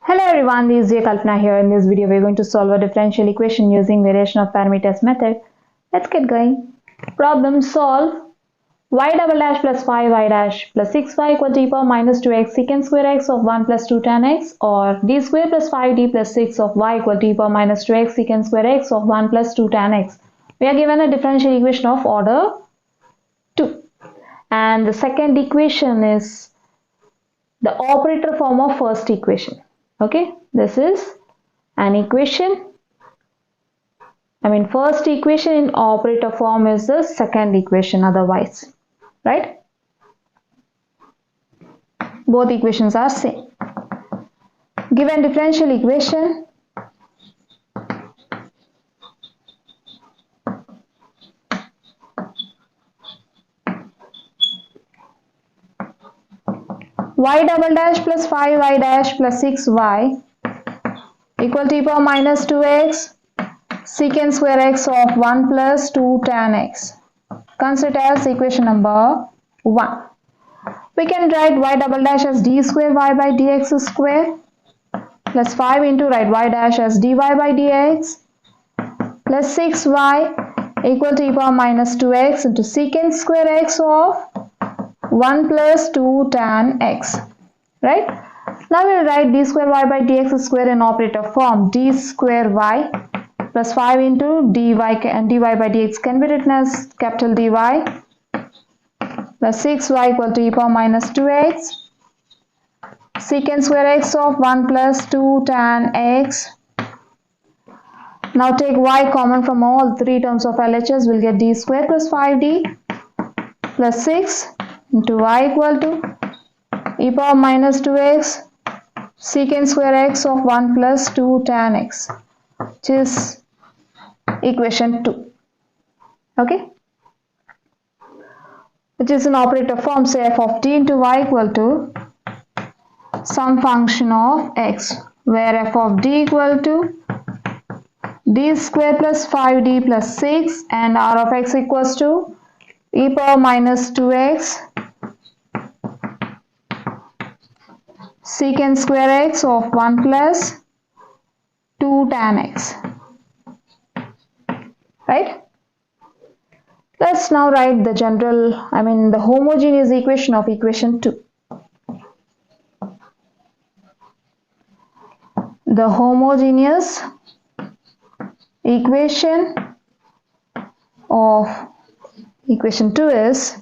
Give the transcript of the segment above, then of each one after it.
Hello everyone, this is Chinnaiah Kalpana here. In this video, we are going to solve a differential equation using variation of parameters method. Let's get going. Problem solve y double dash plus 5y dash plus 6y equal to e power minus 2x secant square x of 1 plus 2 tan x, or d square plus 5d plus 6 of y equal to e power minus 2x secant square x of 1 plus 2 tan x. We are given a differential equation of order 2. And the second equation is the operator form of first equation. Okay, this is an equation. First equation in operator form is the second equation otherwise, right? Both equations are same. Given differential equation, y double dash plus 5y dash plus 6y equal to e power minus 2x secant square x of 1 plus 2 tan x. Consider as equation number 1. We can write y double dash as d square y by dx square plus 5 into write y dash as dy by dx plus 6y equal to e power minus 2x into secant square x of 1 plus 2 tan x, right? Now we'll write d square y by dx square in operator form. D square y plus 5 into dy and dy by dx can be written as capital dy plus 6y equal to e power minus 2x secant square x of 1 plus 2 tan x. Now take y common from all three terms of LHS. We'll get d square plus 5d plus 6 into y equal to e power minus 2x secant square x of 1 plus 2 tan x, which is equation 2. Okay, which is an operator form. Say f of t into y equal to some function of x, where f of d equal to d square plus 5d plus 6 and r of x equals to e power minus 2x secant square x of 1 plus 2 tan x, right? Let's now write the the homogeneous equation of equation 2. The homogeneous equation of equation 2 is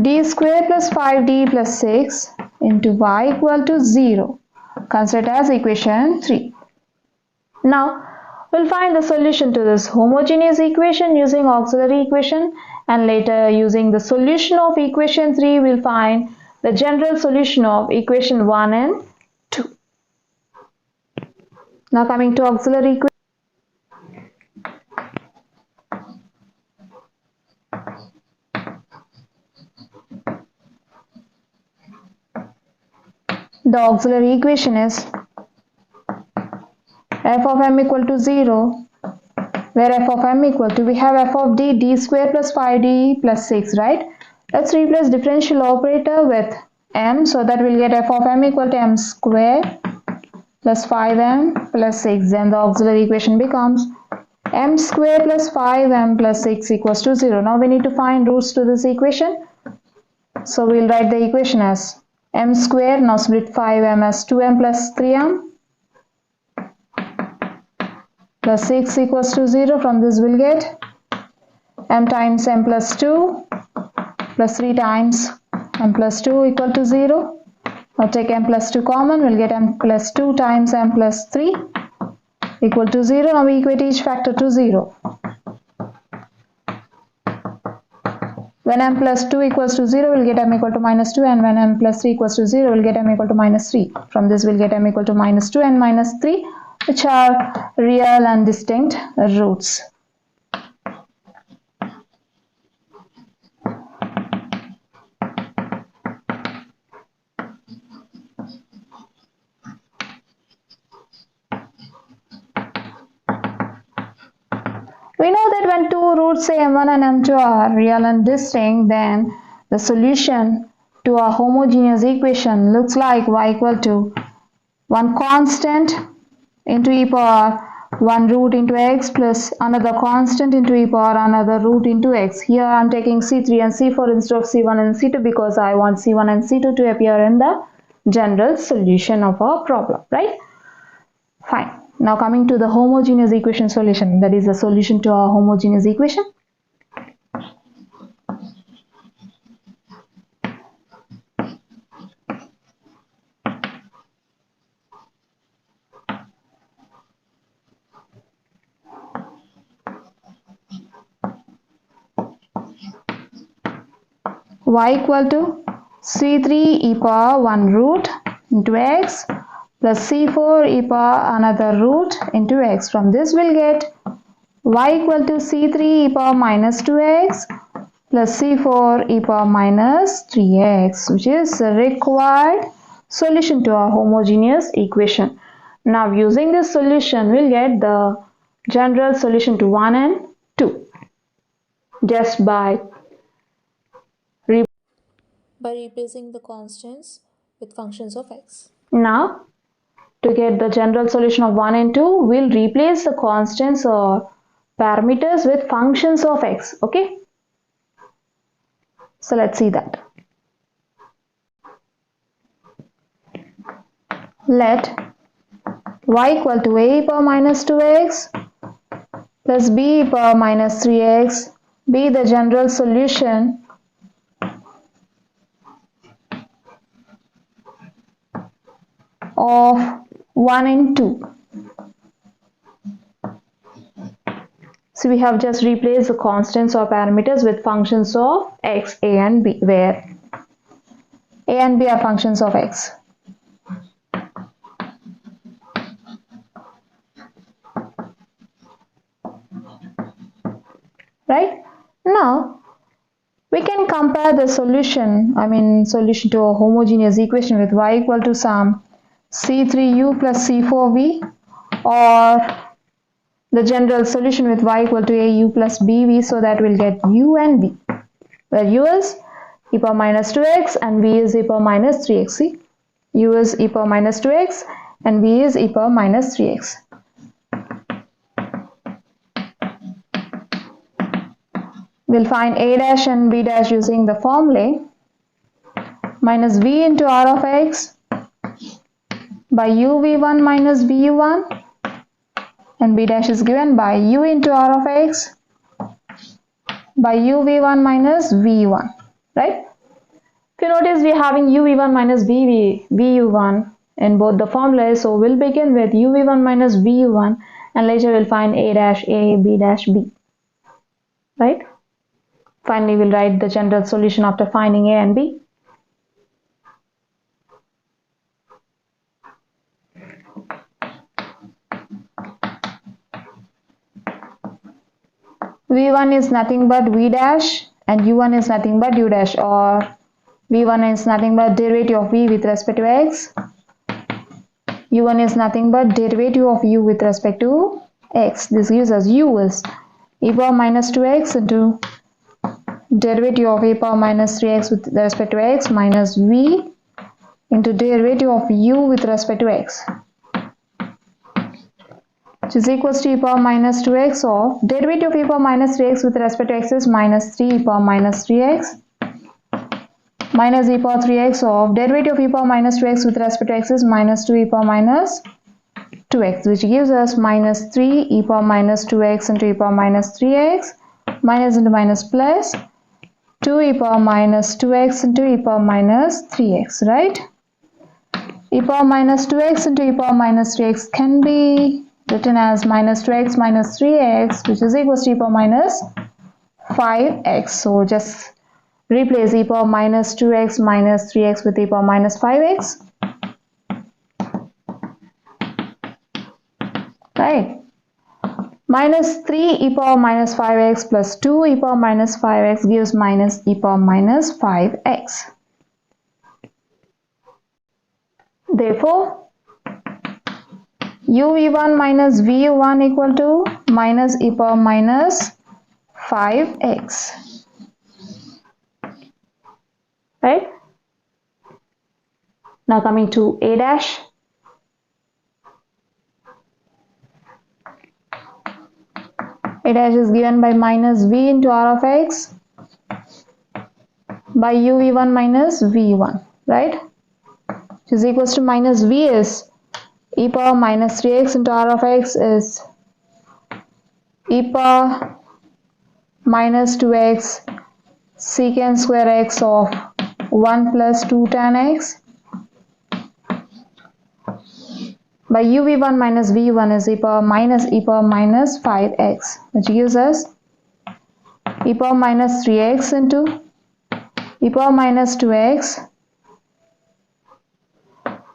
d square plus 5d plus 6 into y equal to 0. Consider as equation 3. Now we'll find the solution to this homogeneous equation using auxiliary equation, and later using the solution of equation 3 we'll find the general solution of equation 1 and 2. Now coming to auxiliary equation. The auxiliary equation is f of m equal to 0, where f of m equal to, we have f of d square plus 5d plus 6, right? Let's replace differential operator with m, so that we'll get f of m equal to m square plus 5m plus 6. Then the auxiliary equation becomes m square plus 5m plus 6 equals to 0. Now we need to find roots to this equation, so we'll write the equation as m square, now split 5m as 2m plus 3m plus 6 equals to 0. From this we'll get m times m plus 2 plus 3 times m plus 2 equal to 0. Now take m plus 2 common, we'll get m plus 2 times m plus 3 equal to 0. Now we equate each factor to 0. When m plus 2 equals to 0, we'll get m equal to minus 2, and when m plus 3 equals to 0, we'll get m equal to minus 3. From this we'll get m equal to minus 2 and minus 3, which are real and distinct roots. We know that when two roots say m1 and m2 are real and distinct, then the solution to a homogeneous equation looks like y equal to one constant into e power 1 root into x plus another constant into e power another root into x. Here I am taking C3 and C4 instead of C1 and C2 because I want C1 and C2 to appear in the general solution of our problem, right? Fine. Now coming to the homogeneous equation solution, that is the solution to our homogeneous equation. Y equal to C3 e power 1 root into x plus C4 e power another root into x. From this we'll get y equal to C3 e power minus 2x plus C4 e power minus 3x, which is the required solution to our homogeneous equation. Now using this solution we'll get the general solution to 1 and 2 just by replacing the constants with functions of x. Now to get the general solution of 1 and 2, we'll replace the constants or parameters with functions of x. Okay, so let's see that. Let y equal to a e power minus 2x plus b e power minus 3x be the general solution of 1 and 2. So we have just replaced the constants or parameters with functions of x, a and b, where a and b are functions of x. Right? Now we can compare the solution, solution to a homogeneous equation with y equal to some C3u plus C4v, or the general solution with y equal to au plus bv, so that we'll get u and v, where u is e power minus 2x and v is e power minus 3x. See, u is e power minus 2x and v is e power minus 3x. We'll find a dash and b dash using the formula minus v into r of x by uv1 minus bu1, and b dash is given by u into r of x by uv1 minus v1, right? If you notice, we are having uv1 minus vu1 in both the formulas, so we'll begin with uv1 minus vu1 and later we'll find a dash a, b dash b, right? Finally, we'll write the general solution after finding a and b. v1 is nothing but v dash and u1 is nothing but u dash, or v1 is nothing but derivative of v with respect to x, u1 is nothing but derivative of u with respect to x. This gives us u is e power minus 2x into derivative of a power minus 3x with respect to x minus v into derivative of u with respect to x, which is equals to e power minus 2x of derivative of e power minus 3x with respect to x is minus 3 e power minus 3x minus e power 3x of derivative of e power minus 2x with respect to x is minus 2 e power minus 2x, which gives us minus 3 e power minus 2x into e power minus 3x minus into minus plus 2 e power minus 2x into e power minus 3x, right? E power minus 2x into e power minus 3x can be written as minus 2x minus 3x, which is equals to e power minus 5x. So just replace e power minus 2x minus 3x with e power minus 5x, right? Minus 3 e power minus 5x plus 2 e power minus 5x gives minus e power minus 5x. Therefore, uv1 minus vu1 equal to minus e power minus 5x, right? Now coming to a dash. A dash is given by minus v into r of x by u v1 minus v1, right? Which is equals to minus v is e power minus 3x into r of x is e power minus 2x secant square x of 1 plus 2 tan x by u v1 minus v1 is e power minus 5x, which gives us e power minus 3x into e power minus 2x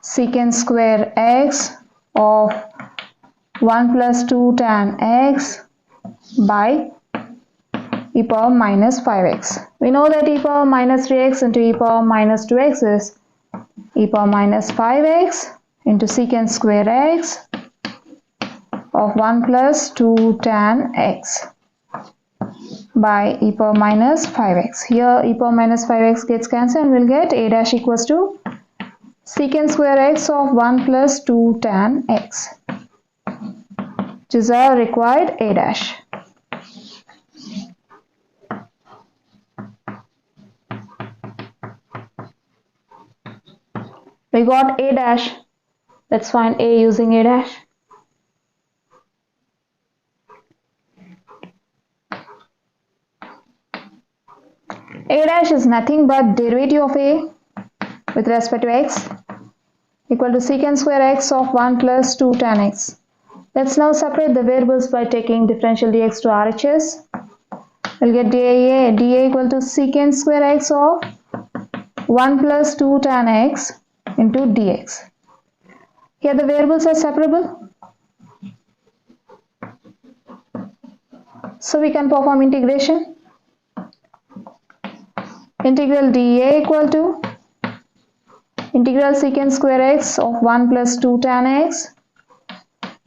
secant square x of 1 plus 2 tan x by e power minus 5x. We know that e power minus 3x into e power minus 2x is e power minus 5x into secant square x of 1 plus 2 tan x by e power minus 5x. Here e power minus 5x gets cancelled and we'll get a dash equals to secant square x of 1 plus 2 tan x, which is our required a dash. We got a dash. Let's find a using a dash. A dash is nothing but derivative of a with respect to x equal to secant square x of 1 plus 2 tan x. Let's now separate the variables by taking differential dx to RHS. We'll get dA equal to secant square x of 1 plus 2 tan x into dx. Here the variables are separable, so we can perform integration. Integral dA equal to integral secant square x of 1 plus 2 tan x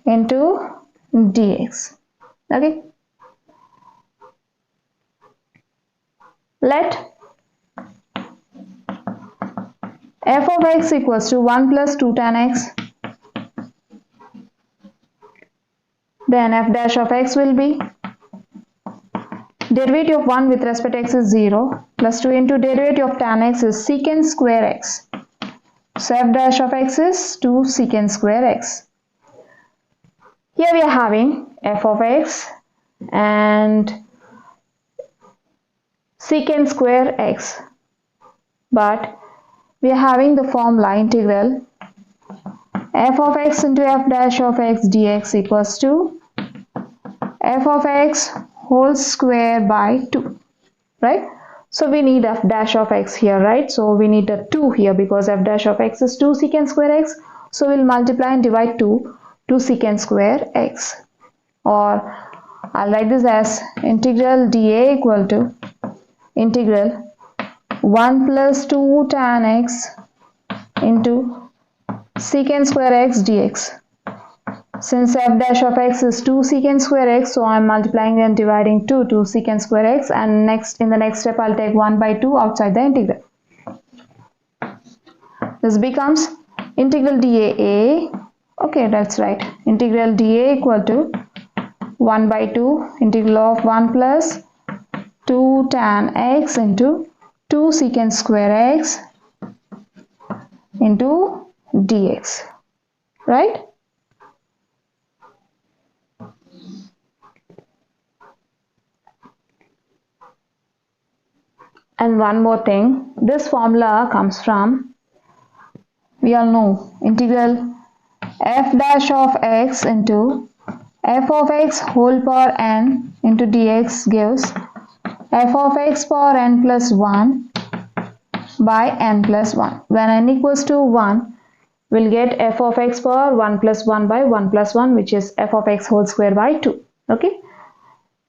into dx. Okay. Let f of x equals to 1 plus 2 tan x. Then f dash of x will be derivative of 1 with respect to x is 0 plus 2 into derivative of tan x is secant square x. So f dash of x is 2 secant square x. Here we are having f of x and secant square x, but we are having the formula integral f of x into f dash of x dx equals to f of x whole square by 2, right? So we need f dash of x here, right? So we need a 2 here because f dash of x is 2 secant square x. So we'll multiply and divide 2 secant square x, or I'll write this as integral dA equal to integral 1 plus 2 tan x into secant square x dx. Since f dash of x is 2 secant square x, so I'm multiplying and dividing 2 secant square x, and in the next step I'll take 1 by 2 outside the integral. This becomes integral dA. Okay, that's right. Integral dA equal to 1 by 2 integral of 1 plus 2 tan x into 2 secant square x into dx, right? And one more thing, this formula comes from, we all know, integral f dash of x into f of x whole power n into dx gives f of x power n plus 1 by n plus 1. When n equals to 1, we'll get f of x power 1 plus 1 by 1 plus 1, which is f of x whole square by 2. Okay,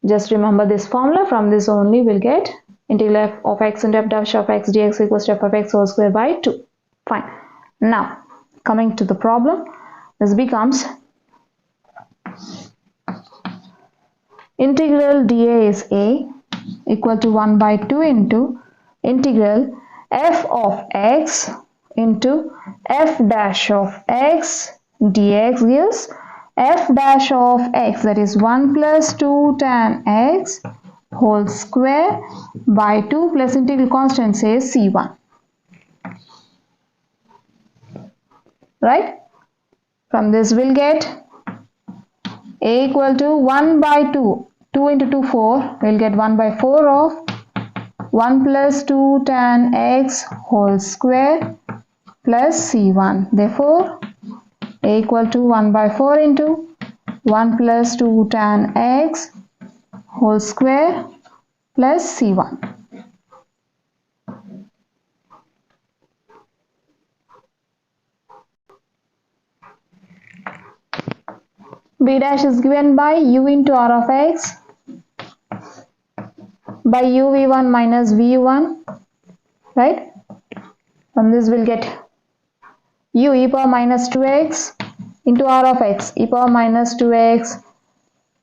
just remember this formula. From this only we'll get integral f of x into f dash of x dx equals to f of x whole square by 2. Fine. Now coming to the problem, this becomes integral dA is a equal to 1 by 2 into integral f of x into f dash of x dx gives f dash of x, that is 1 plus 2 tan x whole square by 2 plus integral constant says c1. Right? From this we'll get a equal to 1 by 2. 2 into 2, 4. We'll get 1 by 4 of 1 plus 2 tan x whole square plus c1. Therefore, a equal to 1 by 4 into 1 plus 2 tan x whole square plus c1. B dash is given by u into r of x by u v1 minus v1, right? From this we'll get u e power minus 2x into r of x, e power minus 2x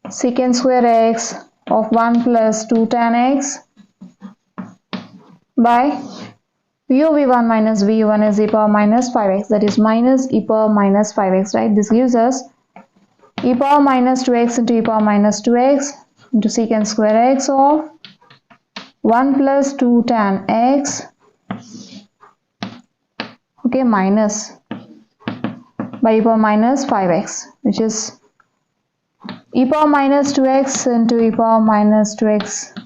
secant square x of 1 plus 2 tan x by u v1 minus v1 is e power minus 5x, that is minus e power minus 5x, right? This gives us e power minus 2x into e power minus 2x into secant square x of 1 plus 2 tan x, okay, minus by e power minus 5x, which is e power minus 2x into e power minus 2x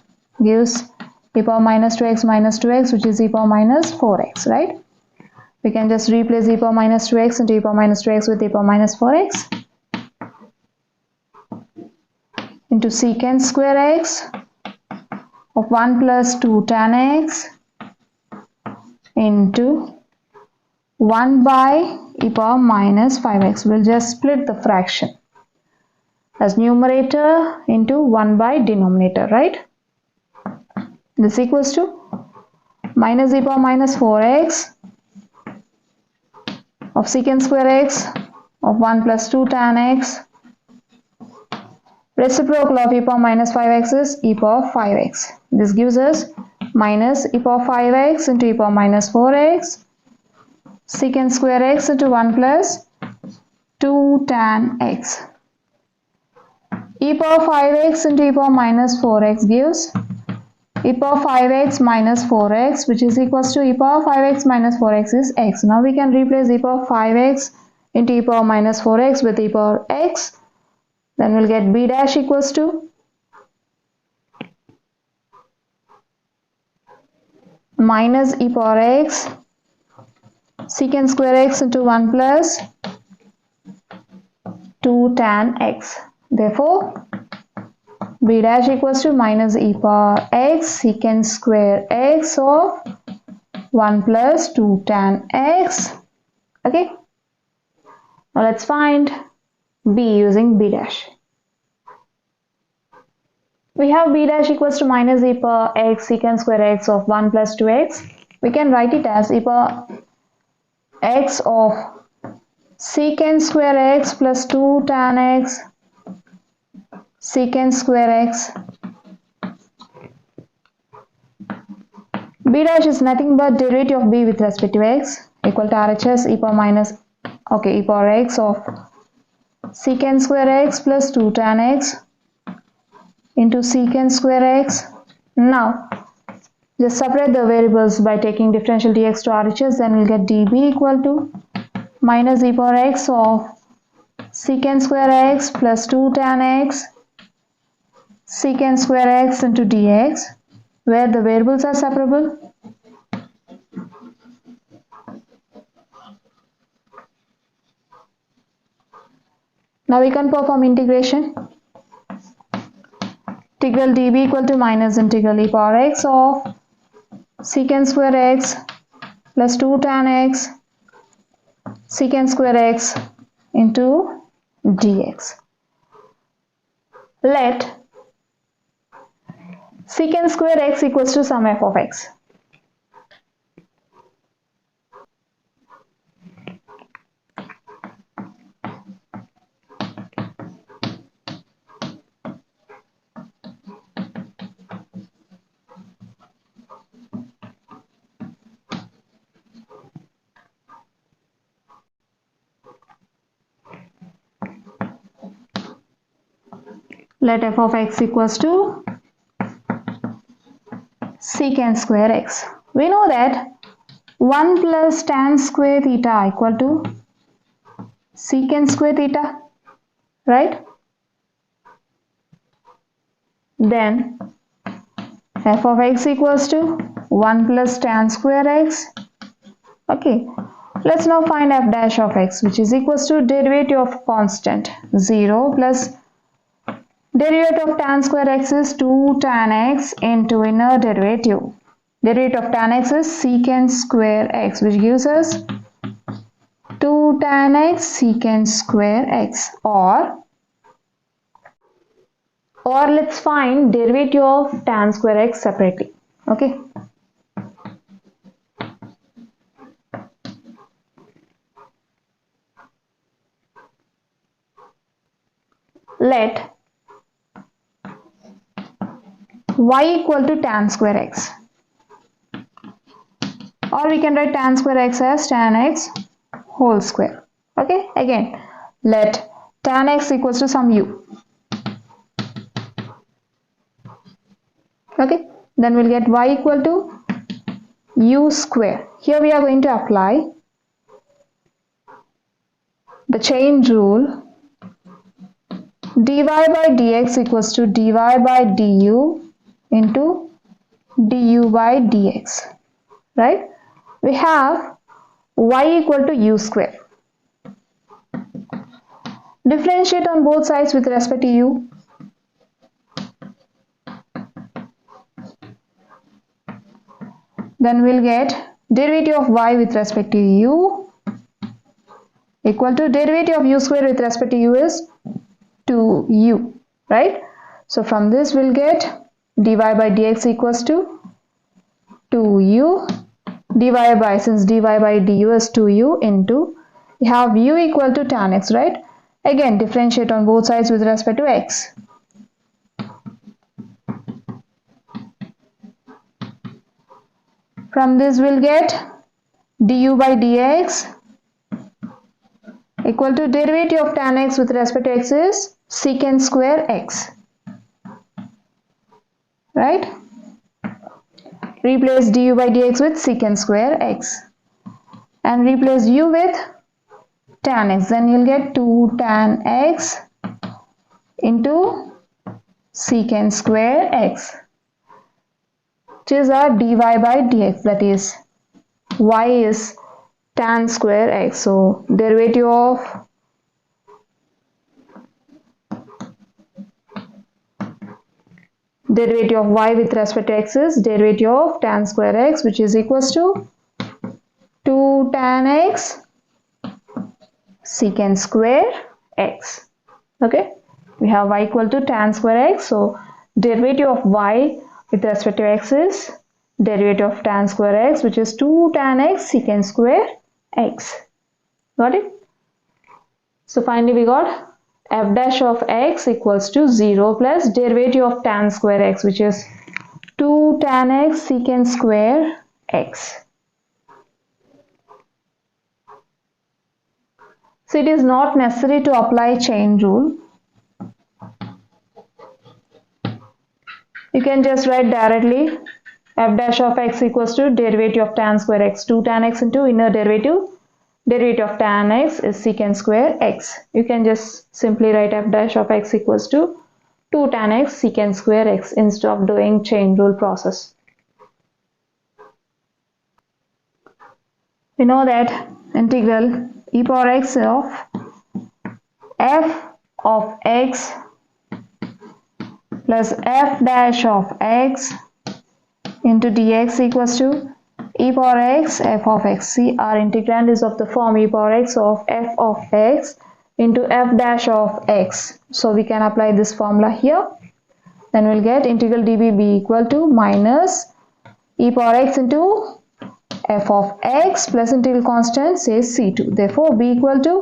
gives e power minus 2x minus 2x, which is e power minus 4x, right? We can just replace e power minus 2x into e power minus 2x with e power minus 4x into secant square x of 1 plus 2 tan x into 1 by e power minus 5x. We'll just split the fraction as numerator into 1 by denominator, right? This equals to minus e power minus 4x of secant square x of 1 plus 2 tan x. Reciprocal of e power minus 5x is e power 5x. This gives us minus e power 5x into e power minus 4x secant square x into 1 plus 2 tan x. E power 5x into e power minus 4x gives e power 5x minus 4x, which is equals to e power 5x minus 4x is x. Now we can replace e power 5x into e power minus 4x with e power x. Then we'll get b dash equals to minus e power x secant square x into 1 plus 2 tan x. Therefore, b dash equals to minus e power x secant square x of 1 plus 2 tan x. Okay. Now let's find b using b dash. We have b dash equals to minus e power x secant square x of 1 plus 2x. We can write it as e power x of secant square x plus 2 tan x secant square x. B dash is nothing but derivative of b with respect to x equal to RHS e power minus e power x of secant square x plus 2 tan x into secant square x. Now just separate the variables by taking differential dx to RHS, then we'll get db equal to minus e power x of secant square x plus 2 tan x secant square x into dx, where the variables are separable. Now we can perform integration. Integral db equal to minus integral e power x of secant square x plus 2 tan x secant square x into dx. Let secant square x equals to sum f of x. let f of x equals to secant square x. We know that 1 plus tan square theta equal to secant square theta, right? Then f of x equals to 1 plus tan square x. Okay, let's now find f dash of x, which is equals to derivative of constant 0 plus derivative of tan square x is 2 tan x into inner derivative. Derivative of tan x is secant square x, which gives us 2 tan x secant square x, or let's find derivative of tan square x separately. Okay, let y equal to tan square x, or we can write tan square x as tan x whole square. Okay, again let tan x equals to some u. Okay, then we'll get y equal to u square. Here we are going to apply the chain rule. dy by dx equals to dy by du into du by dx, right? We have y equal to u square. Differentiate on both sides with respect to u. Then we'll get derivative of y with respect to u equal to derivative of u square with respect to u is 2u, right? So from this we'll get dy by dx equals to 2u dy by, since dy by du is 2u, into we have u equal to tan x, right? Again differentiate on both sides with respect to x. From this we'll get du by dx equal to derivative of tan x with respect to x is secant square x, right? Replace du by dx with secant square x and replace u with tan x, then you'll get 2 tan x into secant square x, which is our dy by dx, that is y is tan square x. So derivative of y with respect to x is derivative of tan square x, which is equals to 2 tan x secant square x. Okay, we have y equal to tan square x, so derivative of y with respect to x is derivative of tan square x, which is 2 tan x secant square x. Got it? So finally we got f dash of x equals to 0 plus derivative of tan square x, which is 2 tan x secant square x. So it is not necessary to apply chain rule. You can just write directly f dash of x equals to derivative of tan square x, 2 tan x into inner derivative of tan x is secant square x. You can just simply write f dash of x equals to 2 tan x secant square x instead of doing chain rule process. We know that integral e power x of f of x plus f dash of x into dx equals to e power x f of x. See, our integrand is of the form e power x of f of x into f dash of x. So we can apply this formula here. Then we'll get integral db be equal to minus e power x into f of x plus integral constant says c2. Therefore b equal to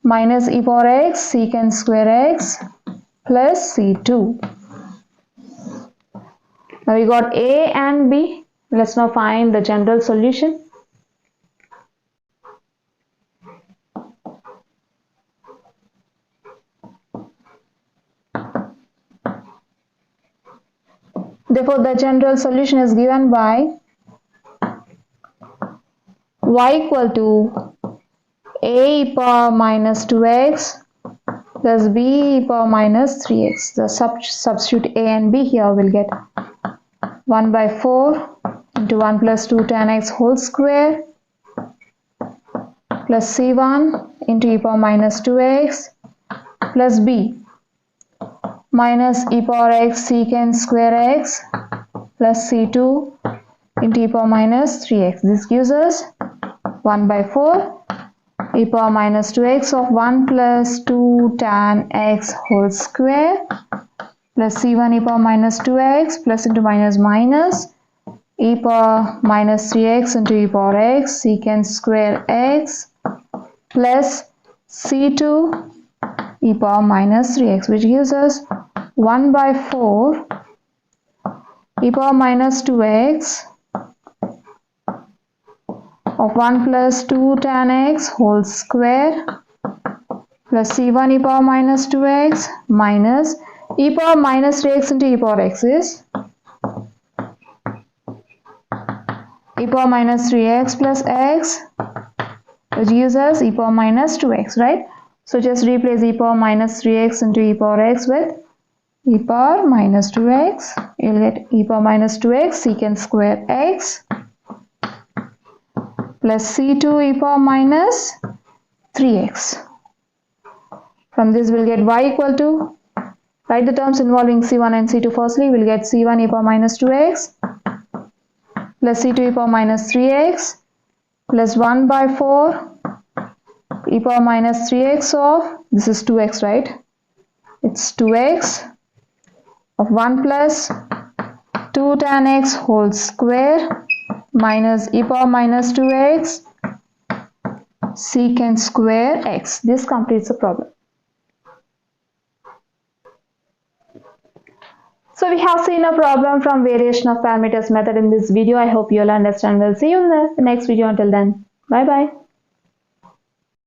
minus e power x secant square x plus c2. Now we got a and b. Let's now find the general solution. Therefore, the general solution is given by y equal to a e power minus 2x plus b e power minus 3x. The substitute a and b here will get 1 by 4 into 1 plus 2 tan x whole square plus c1 into e power minus 2x plus b minus e power x secant square x plus c2 into e power minus 3x. This gives us 1 by 4 e power minus 2x of 1 plus 2 tan x whole square plus c1 e power minus 2x plus into minus minus e power minus 3x into e power x secant square x plus c2 e power minus 3x, which gives us 1 by 4 e power minus 2x of 1 plus 2 tan x whole square plus c1 e power minus 2x minus e power minus 3x into e power x is e power minus 3x plus x, which gives us e power minus 2x, right? So just replace e power minus 3x into e power x with e power minus 2x. You'll get e power minus 2x secant square x plus c2 e power minus 3x. From this we'll get y equal to, write the terms involving c1 and c2 firstly. We'll get c1 e power minus 2x plus c2 e power minus 3x plus 1 by 4 e power minus 3x of, this is 2x, right? It's 2x of 1 plus 2 tan x whole square minus e power minus 2x secant square x. This completes the problem. So we have seen a problem from variation of parameters method in this video. I hope you'll understand. We'll see you in the next video. Until then, bye bye.